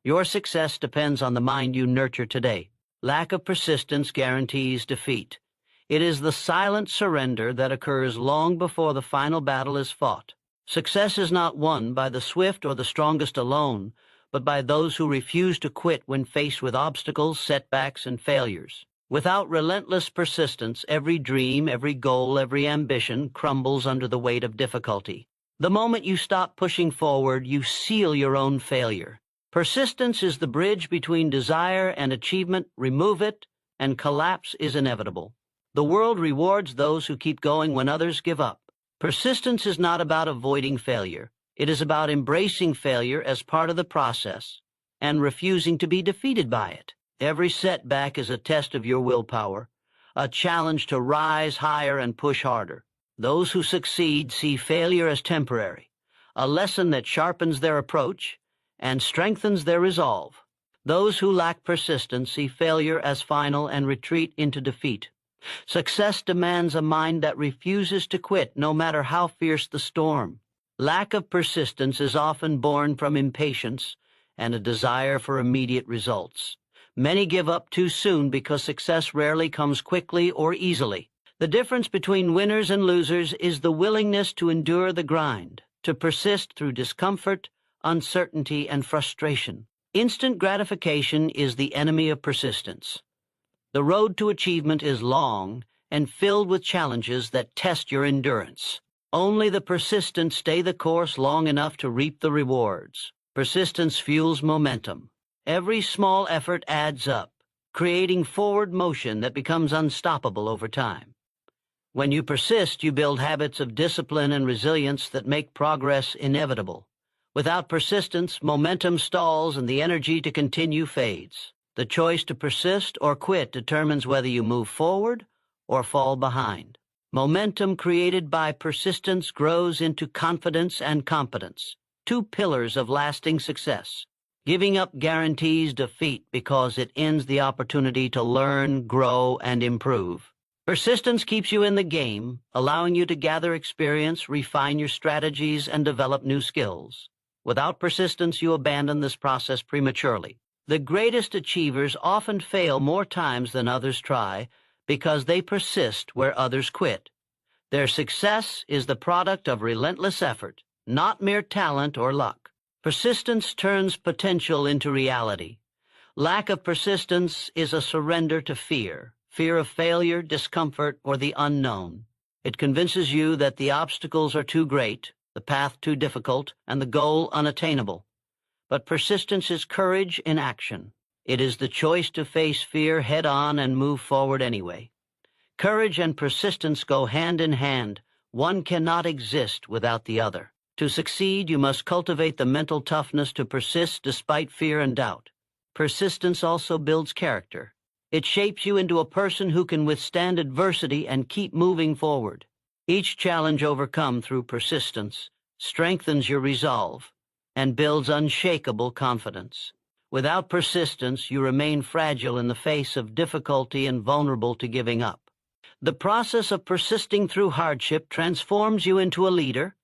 Your success depends on the mind you nurture today. Lack of persistence guarantees defeat. It is the silent surrender that occurs long before the final battle is fought. Success is not won by the swift or the strongest alone, but by those who refuse to quit when faced with obstacles, setbacks, and failures. Without relentless persistence, every dream, every goal, every ambition crumbles under the weight of difficulty. The moment you stop pushing forward, you seal your own failure. Persistence is the bridge between desire and achievement. Remove it, and collapse is inevitable. The world rewards those who keep going when others give up. Persistence is not about avoiding failure. It is about embracing failure as part of the process and refusing to be defeated by it. Every setback is a test of your willpower, a challenge to rise higher and push harder. Those who succeed see failure as temporary, a lesson that sharpens their approach and strengthens their resolve. Those who lack persistence see failure as final and retreat into defeat. Success demands a mind that refuses to quit no matter how fierce the storm. Lack of persistence is often born from impatience and a desire for immediate results. Many give up too soon because success rarely comes quickly or easily. The difference between winners and losers is the willingness to endure the grind, to persist through discomfort, uncertainty, and frustration. Instant gratification is the enemy of persistence. The road to achievement is long and filled with challenges that test your endurance. Only the persistent stay the course long enough to reap the rewards. Persistence fuels momentum. Every small effort adds up, creating forward motion that becomes unstoppable over time. When you persist, you build habits of discipline and resilience that make progress inevitable. Without persistence, momentum stalls and the energy to continue fades. The choice to persist or quit determines whether you move forward or fall behind. Momentum created by persistence grows into confidence and competence, two pillars of lasting success. Giving up guarantees defeat because it ends the opportunity to learn, grow, and improve. Persistence keeps you in the game, allowing you to gather experience, refine your strategies, and develop new skills. Without persistence, you abandon this process prematurely. The greatest achievers often fail more times than others try because they persist where others quit. Their success is the product of relentless effort, not mere talent or luck. Persistence turns potential into reality. Lack of persistence is a surrender to fear of failure, discomfort, or the unknown. It convinces you that the obstacles are too great, the path too difficult, and the goal unattainable. But persistence is courage in action. It is the choice to face fear head-on and move forward anyway. Courage and persistence go hand in hand. One cannot exist without the other. To succeed, you must cultivate the mental toughness to persist despite fear and doubt. Persistence also builds character. It shapes you into a person who can withstand adversity and keep moving forward. Each challenge overcome through persistence strengthens your resolve and builds unshakable confidence. Without persistence, you remain fragile in the face of difficulty and vulnerable to giving up. The process of persisting through hardship transforms you into a leader,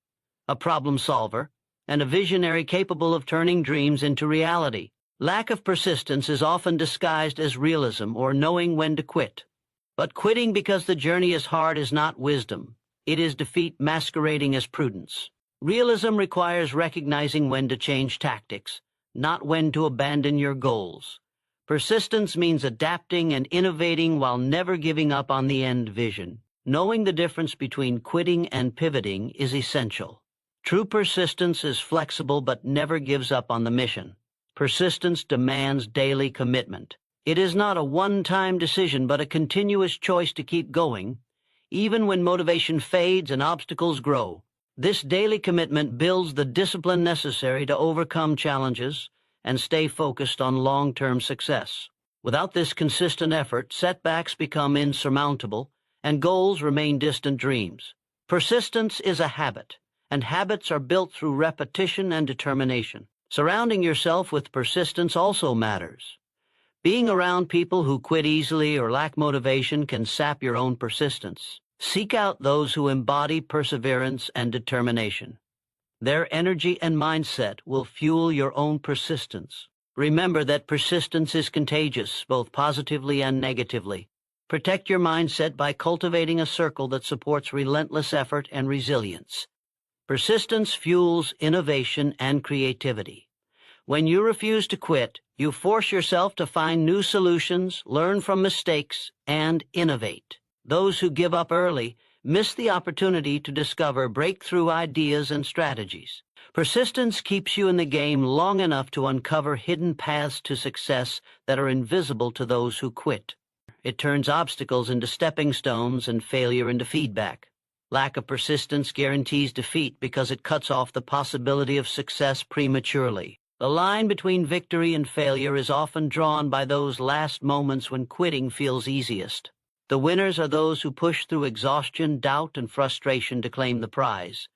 a problem solver, and a visionary capable of turning dreams into reality. Lack of persistence is often disguised as realism or knowing when to quit. But quitting because the journey is hard is not wisdom. It is defeat masquerading as prudence. Realism requires recognizing when to change tactics, not when to abandon your goals. Persistence means adapting and innovating while never giving up on the end vision. Knowing the difference between quitting and pivoting is essential. True persistence is flexible but never gives up on the mission. Persistence demands daily commitment. It is not a one-time decision but a continuous choice to keep going, even when motivation fades and obstacles grow. This daily commitment builds the discipline necessary to overcome challenges and stay focused on long-term success. Without this consistent effort, setbacks become insurmountable and goals remain distant dreams. Persistence is a habit, and habits are built through repetition and determination. Surrounding yourself with persistence also matters. Being around people who quit easily or lack motivation can sap your own persistence. Seek out those who embody perseverance and determination. Their energy and mindset will fuel your own persistence. Remember that persistence is contagious, both positively and negatively. Protect your mindset by cultivating a circle that supports relentless effort and resilience. Persistence fuels innovation and creativity. When you refuse to quit, you force yourself to find new solutions, learn from mistakes, and innovate. Those who give up early miss the opportunity to discover breakthrough ideas and strategies. Persistence keeps you in the game long enough to uncover hidden paths to success that are invisible to those who quit. It turns obstacles into stepping stones and failure into feedback. Lack of persistence guarantees defeat because it cuts off the possibility of success prematurely. The line between victory and failure is often drawn by those last moments when quitting feels easiest. The winners are those who push through exhaustion, doubt, and frustration to claim the prize.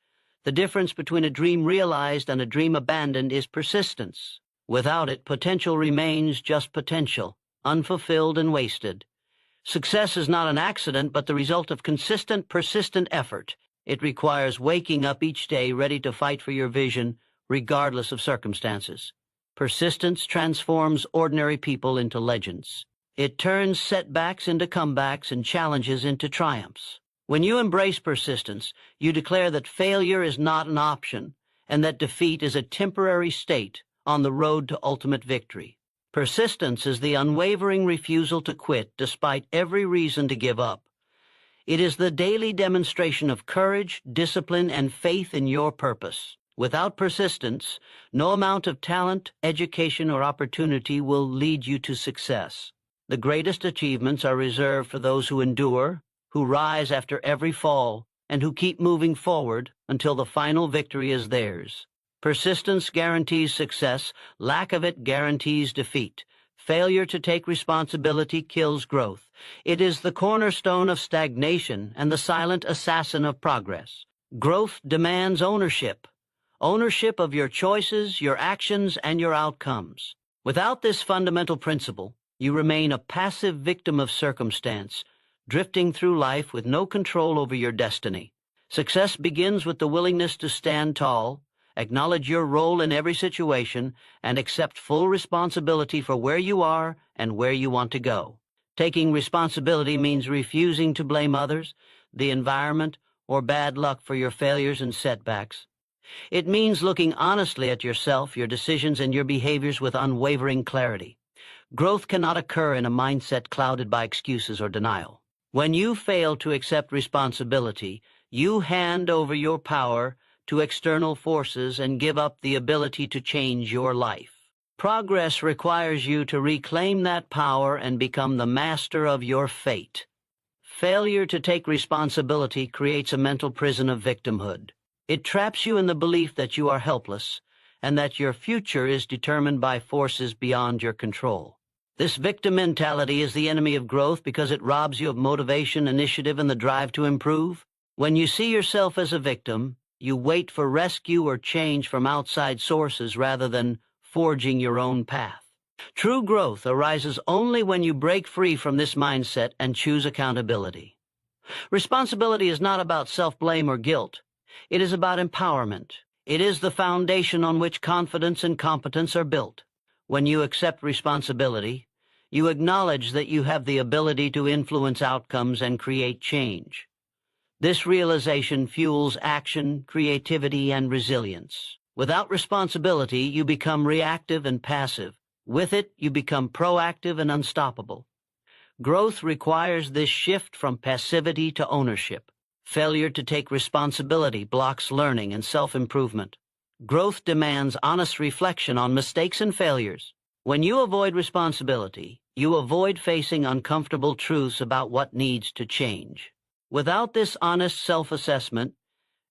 The difference between a dream realized and a dream abandoned is persistence. Without it, potential remains just potential, unfulfilled and wasted. Success is not an accident, but the result of consistent, persistent effort. It requires waking up each day ready to fight for your vision, regardless of circumstances. Persistence transforms ordinary people into legends. It turns setbacks into comebacks and challenges into triumphs. When you embrace persistence, you declare that failure is not an option and that defeat is a temporary state on the road to ultimate victory. Persistence is the unwavering refusal to quit despite every reason to give up. It is the daily demonstration of courage, discipline, and faith in your purpose. Without persistence, no amount of talent, education, or opportunity will lead you to success. The greatest achievements are reserved for those who endure, who rise after every fall, and who keep moving forward until the final victory is theirs. Persistence guarantees success, lack of it guarantees defeat. Failure to take responsibility kills growth. It is the cornerstone of stagnation and the silent assassin of progress. Growth demands ownership. Ownership of your choices, your actions, and your outcomes. Without this fundamental principle, you remain a passive victim of circumstance, drifting through life with no control over your destiny. Success begins with the willingness to stand tall, acknowledge your role in every situation, and accept full responsibility for where you are and where you want to go. Taking responsibility means refusing to blame others, the environment, or bad luck for your failures and setbacks. It means looking honestly at yourself, your decisions, and your behaviors with unwavering clarity. Growth cannot occur in a mindset clouded by excuses or denial. When you fail to accept responsibility, you hand over your power to external forces and give up the ability to change your life. Progress requires you to reclaim that power and become the master of your fate. Failure to take responsibility creates a mental prison of victimhood. It traps you in the belief that you are helpless and that your future is determined by forces beyond your control. This victim mentality is the enemy of growth because it robs you of motivation, initiative, and the drive to improve. When you see yourself as a victim, you wait for rescue or change from outside sources rather than forging your own path. True growth arises only when you break free from this mindset and choose accountability. Responsibility is not about self-blame or guilt. It is about empowerment. It is the foundation on which confidence and competence are built. When you accept responsibility, you acknowledge that you have the ability to influence outcomes and create change. This realization fuels action, creativity, and resilience. Without responsibility, you become reactive and passive. With it, you become proactive and unstoppable. Growth requires this shift from passivity to ownership. Failure to take responsibility blocks learning and self-improvement. Growth demands honest reflection on mistakes and failures. When you avoid responsibility, you avoid facing uncomfortable truths about what needs to change. Without this honest self-assessment,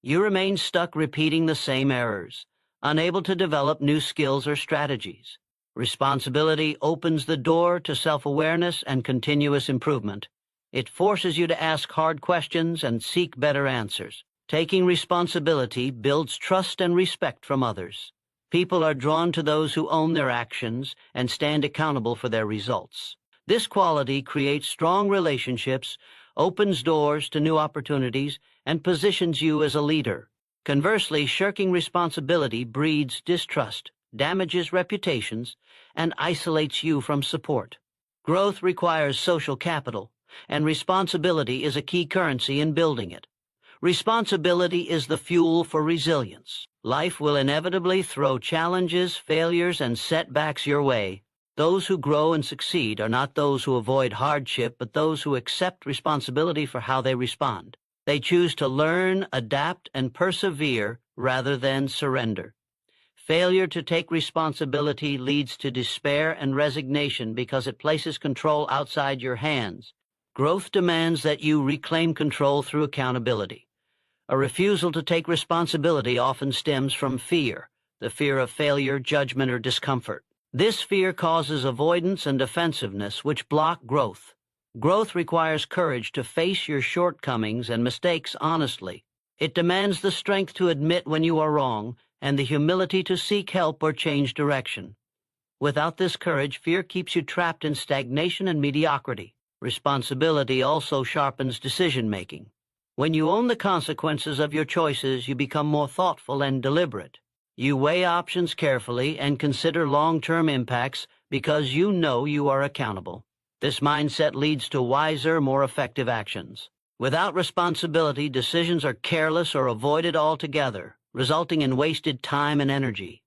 you remain stuck repeating the same errors, unable to develop new skills or strategies. Responsibility opens the door to self-awareness and continuous improvement. It forces you to ask hard questions and seek better answers. Taking responsibility builds trust and respect from others. People are drawn to those who own their actions and stand accountable for their results. This quality creates strong relationships, opens doors to new opportunities, and positions you as a leader. Conversely, shirking responsibility breeds distrust, damages reputations, and isolates you from support. Growth requires social capital, and responsibility is a key currency in building it. Responsibility is the fuel for resilience. Life will inevitably throw challenges, failures, and setbacks your way. Those who grow and succeed are not those who avoid hardship, but those who accept responsibility for how they respond. They choose to learn, adapt, and persevere rather than surrender. Failure to take responsibility leads to despair and resignation because it places control outside your hands. Growth demands that you reclaim control through accountability. A refusal to take responsibility often stems from fear, the fear of failure, judgment, or discomfort. This fear causes avoidance and defensiveness, which block growth. Growth requires courage to face your shortcomings and mistakes honestly. It demands the strength to admit when you are wrong and the humility to seek help or change direction. Without this courage, fear keeps you trapped in stagnation and mediocrity. Responsibility also sharpens decision-making. When you own the consequences of your choices, you become more thoughtful and deliberate. You weigh options carefully and consider long-term impacts because you know you are accountable. This mindset leads to wiser, more effective actions. Without responsibility, decisions are careless or avoided altogether, resulting in wasted time and energy.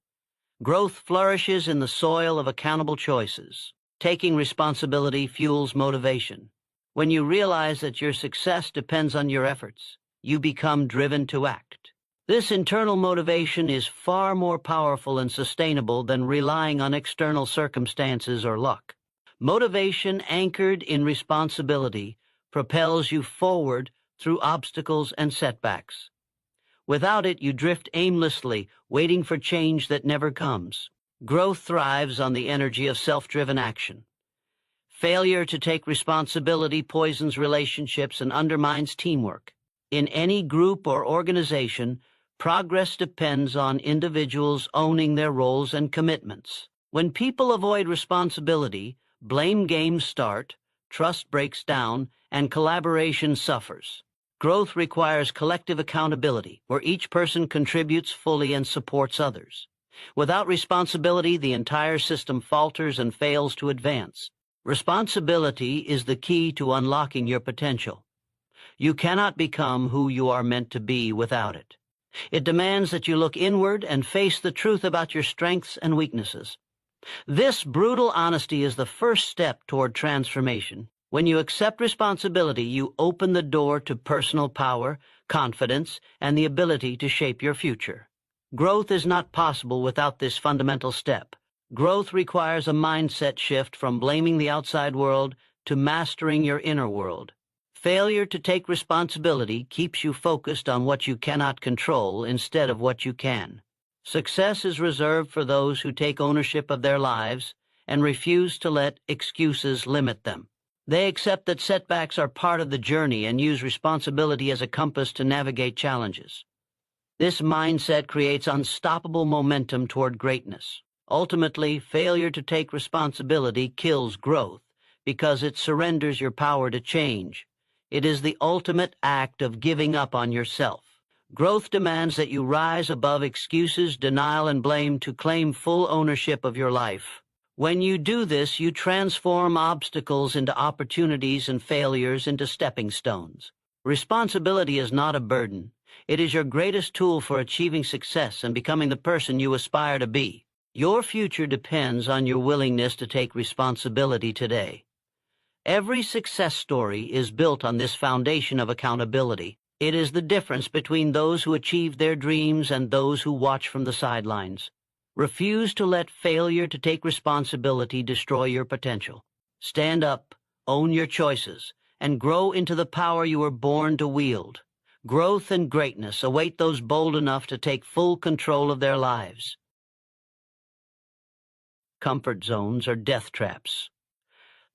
Growth flourishes in the soil of accountable choices. Taking responsibility fuels motivation. When you realize that your success depends on your efforts, you become driven to act. This internal motivation is far more powerful and sustainable than relying on external circumstances or luck. Motivation anchored in responsibility propels you forward through obstacles and setbacks. Without it, you drift aimlessly, waiting for change that never comes. Growth thrives on the energy of self-driven action. Failure to take responsibility poisons relationships and undermines teamwork. In any group or organization, progress depends on individuals owning their roles and commitments. When people avoid responsibility, blame games start, trust breaks down, and collaboration suffers. Growth requires collective accountability, where each person contributes fully and supports others. Without responsibility, the entire system falters and fails to advance. Responsibility is the key to unlocking your potential. You cannot become who you are meant to be without it. It demands that you look inward and face the truth about your strengths and weaknesses. This brutal honesty is the first step toward transformation. When you accept responsibility, you open the door to personal power, confidence, and the ability to shape your future. Growth is not possible without this fundamental step. Growth requires a mindset shift from blaming the outside world to mastering your inner world. Failure to take responsibility keeps you focused on what you cannot control instead of what you can. Success is reserved for those who take ownership of their lives and refuse to let excuses limit them. They accept that setbacks are part of the journey and use responsibility as a compass to navigate challenges. This mindset creates unstoppable momentum toward greatness. Ultimately, failure to take responsibility kills growth because it surrenders your power to change. It is the ultimate act of giving up on yourself. Growth demands that you rise above excuses, denial, and blame to claim full ownership of your life. When you do this, you transform obstacles into opportunities and failures into stepping stones. Responsibility is not a burden. It is your greatest tool for achieving success and becoming the person you aspire to be. Your future depends on your willingness to take responsibility today. Every success story is built on this foundation of accountability. It is the difference between those who achieve their dreams and those who watch from the sidelines. Refuse to let failure to take responsibility destroy your potential. Stand up, own your choices, and grow into the power you were born to wield. Growth and greatness await those bold enough to take full control of their lives. Comfort zones are death traps.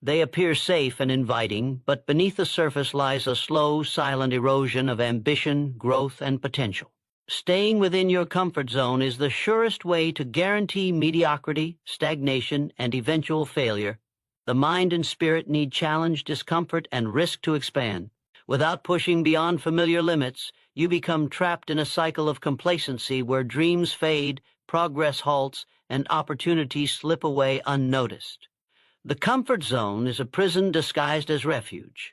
They appear safe and inviting, but beneath the surface lies a slow, silent erosion of ambition, growth, and potential. Staying within your comfort zone is the surest way to guarantee mediocrity, stagnation, and eventual failure. The mind and spirit need challenge, discomfort, and risk to expand. Without pushing beyond familiar limits, you become trapped in a cycle of complacency where dreams fade, progress halts, and opportunities slip away unnoticed. The comfort zone is a prison disguised as refuge.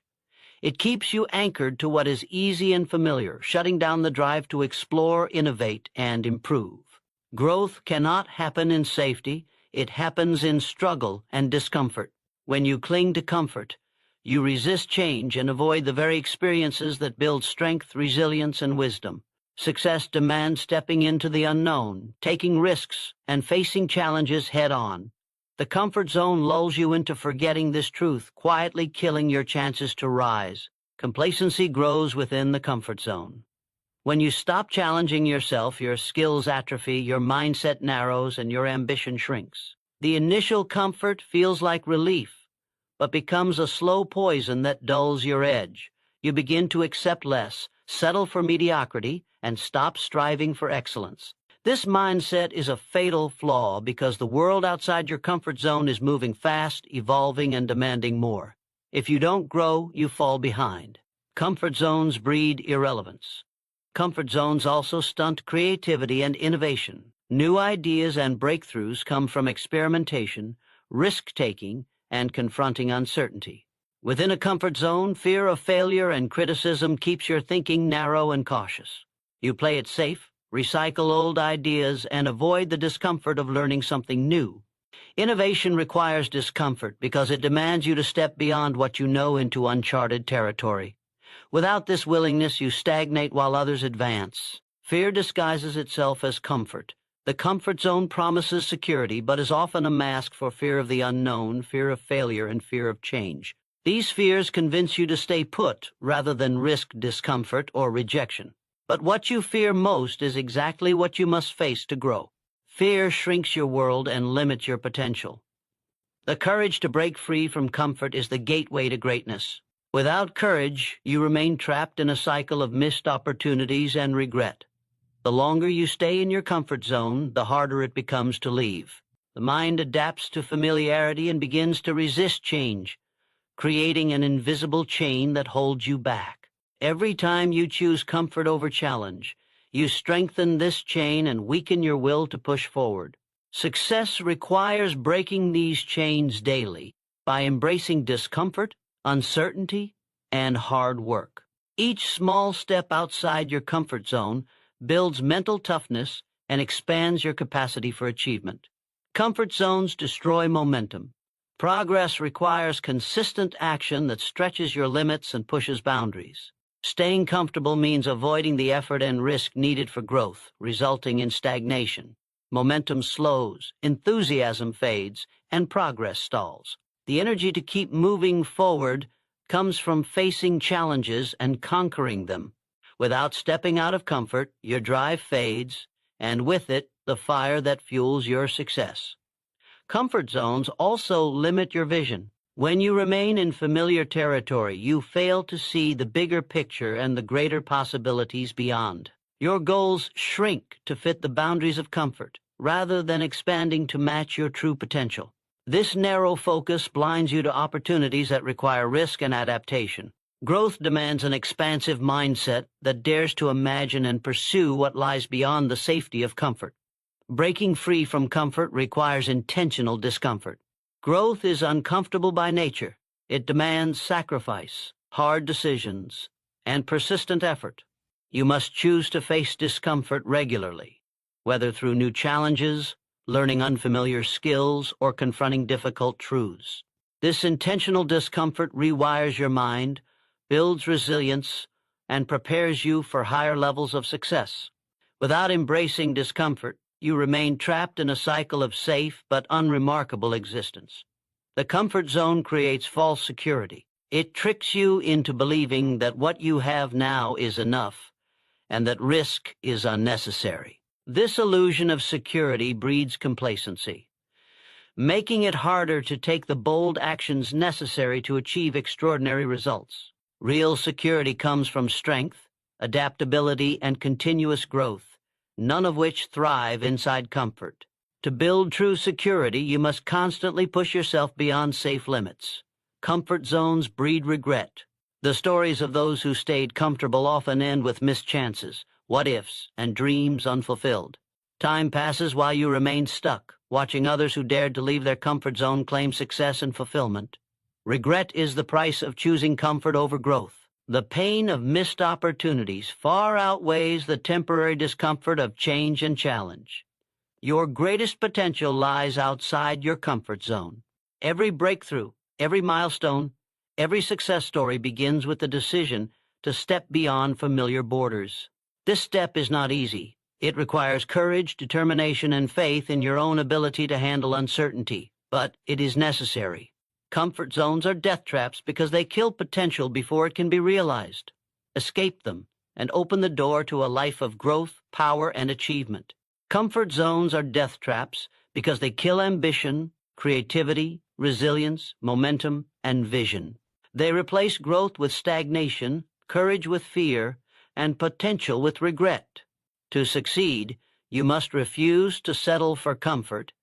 It keeps you anchored to what is easy and familiar, shutting down the drive to explore, innovate, and improve. Growth cannot happen in safety. It happens in struggle and discomfort. When you cling to comfort, you resist change and avoid the very experiences that build strength, resilience, and wisdom. Success demands stepping into the unknown, taking risks, and facing challenges head-on. The comfort zone lulls you into forgetting this truth, quietly killing your chances to rise. Complacency grows within the comfort zone. When you stop challenging yourself, your skills atrophy, your mindset narrows, and your ambition shrinks. The initial comfort feels like relief, but becomes a slow poison that dulls your edge. You begin to accept less, settle for mediocrity, and stop striving for excellence. This mindset is a fatal flaw because the world outside your comfort zone is moving fast, evolving, and demanding more. If you don't grow, you fall behind. Comfort zones breed irrelevance. Comfort zones also stunt creativity and innovation. New ideas and breakthroughs come from experimentation, risk-taking, and confronting uncertainty. Within a comfort zone, fear of failure and criticism keeps your thinking narrow and cautious. You play it safe, recycle old ideas, and avoid the discomfort of learning something new. Innovation requires discomfort because it demands you to step beyond what you know into uncharted territory. Without this willingness, you stagnate while others advance. Fear disguises itself as comfort. The comfort zone promises security, but is often a mask for fear of the unknown, fear of failure, and fear of change. These fears convince you to stay put rather than risk discomfort or rejection. But what you fear most is exactly what you must face to grow. Fear shrinks your world and limits your potential. The courage to break free from comfort is the gateway to greatness. Without courage, you remain trapped in a cycle of missed opportunities and regret. The longer you stay in your comfort zone, the harder it becomes to leave. The mind adapts to familiarity and begins to resist change, creating an invisible chain that holds you back. Every time you choose comfort over challenge, you strengthen this chain and weaken your will to push forward. Success requires breaking these chains daily by embracing discomfort, uncertainty, and hard work. Each small step outside your comfort zone builds mental toughness and expands your capacity for achievement. Comfort zones destroy momentum. Progress requires consistent action that stretches your limits and pushes boundaries. Staying comfortable means avoiding the effort and risk needed for growth, resulting in stagnation. Momentum slows, enthusiasm fades, and progress stalls. The energy to keep moving forward comes from facing challenges and conquering them. Without stepping out of comfort, your drive fades, and with it, the fire that fuels your success. Comfort zones also limit your vision. When you remain in familiar territory, you fail to see the bigger picture and the greater possibilities beyond. Your goals shrink to fit the boundaries of comfort, rather than expanding to match your true potential. This narrow focus blinds you to opportunities that require risk and adaptation. Growth demands an expansive mindset that dares to imagine and pursue what lies beyond the safety of comfort. Breaking free from comfort requires intentional discomfort. Growth is uncomfortable by nature. It demands sacrifice, hard decisions, and persistent effort. You must choose to face discomfort regularly, whether through new challenges, learning unfamiliar skills, or confronting difficult truths. This intentional discomfort rewires your mind, builds resilience, and prepares you for higher levels of success. Without embracing discomfort, you remain trapped in a cycle of safe but unremarkable existence. The comfort zone creates false security. It tricks you into believing that what you have now is enough and that risk is unnecessary. This illusion of security breeds complacency, making it harder to take the bold actions necessary to achieve extraordinary results. Real security comes from strength, adaptability, and continuous growth, none of which thrive inside comfort. To build true security, you must constantly push yourself beyond safe limits. Comfort zones breed regret. The stories of those who stayed comfortable often end with missed chances, what-ifs, and dreams unfulfilled. Time passes while you remain stuck, watching others who dared to leave their comfort zone claim success and fulfillment. Regret is the price of choosing comfort over growth. The pain of missed opportunities far outweighs the temporary discomfort of change and challenge. Your greatest potential lies outside your comfort zone. Every breakthrough, every milestone, every success story begins with the decision to step beyond familiar borders. This step is not easy. It requires courage, determination, and faith in your own ability to handle uncertainty, but it is necessary. Comfort zones are death traps because they kill potential before it can be realized. Escape them and open the door to a life of growth, power, and achievement. Comfort zones are death traps because they kill ambition, creativity, resilience, momentum, and vision. They replace growth with stagnation, courage with fear, and potential with regret. To succeed, you must refuse to settle for comfort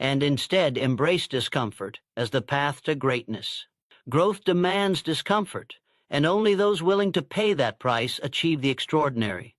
and instead embrace discomfort as the path to greatness. Growth demands discomfort, and only those willing to pay that price achieve the extraordinary.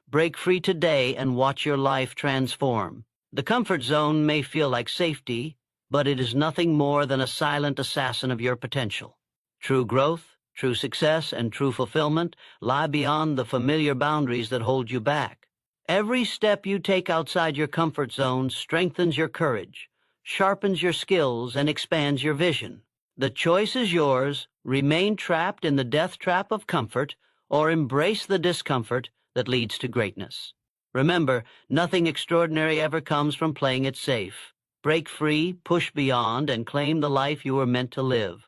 Break free today and watch your life transform. The comfort zone may feel like safety, but it is nothing more than a silent assassin of your potential. True growth, true success, and true fulfillment lie beyond the familiar boundaries that hold you back. Every step you take outside your comfort zone strengthens your courage, sharpens your skills, and expands your vision. The choice is yours: remain trapped in the death trap of comfort, or embrace the discomfort that leads to greatness. Remember, nothing extraordinary ever comes from playing it safe. Break free, push beyond, and claim the life you were meant to live.